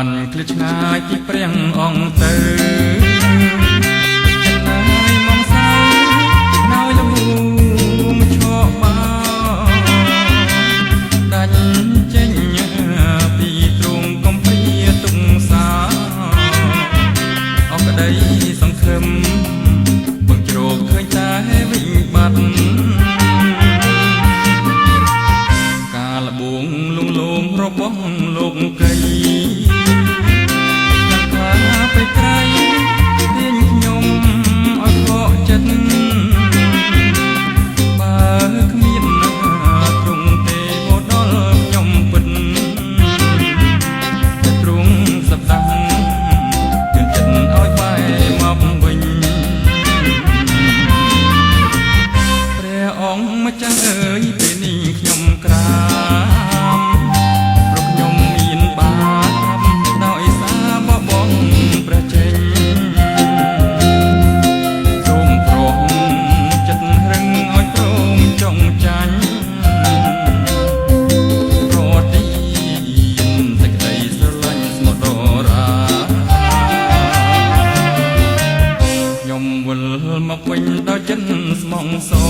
បានឃ្លាតឆ្ងាយពីព្រាំងអង្គទៅចិត្តណាយមកសៅណៅលំងឈប់មកដាច់ចេញពីទ្រង់កំព្រាទុកសាអក្តីសង្ឃឹមបង្ជ្រោកឃើញតែវិញបាត់កាលបួងលងលងរបស់លោកកៃថាទៅក្រៃទាញខ្ញុំឲ្យខកចិត្តបើគ្មានទ្រង់ទេមកដល់ខ្ញុំពិតតែទ្រង់សប្តាហ៍គឺចិត្តឲ្យបែរមកវិញព្រះអង្គម្ចាស់អើយពេលនេះខ្ញុំក្រាបព្រោះខ្ញុំមានបាបដោយសារបបងព្រះជន្មសូមប្រោះចិត្តរឹងឲ្យព្រមចង់ចាញ់ប្រទីសេចក្តីស្រឡាញ់ស្មោះដរាខ្ញុំវិលមកវិញដោយចិត្តស្មងសរ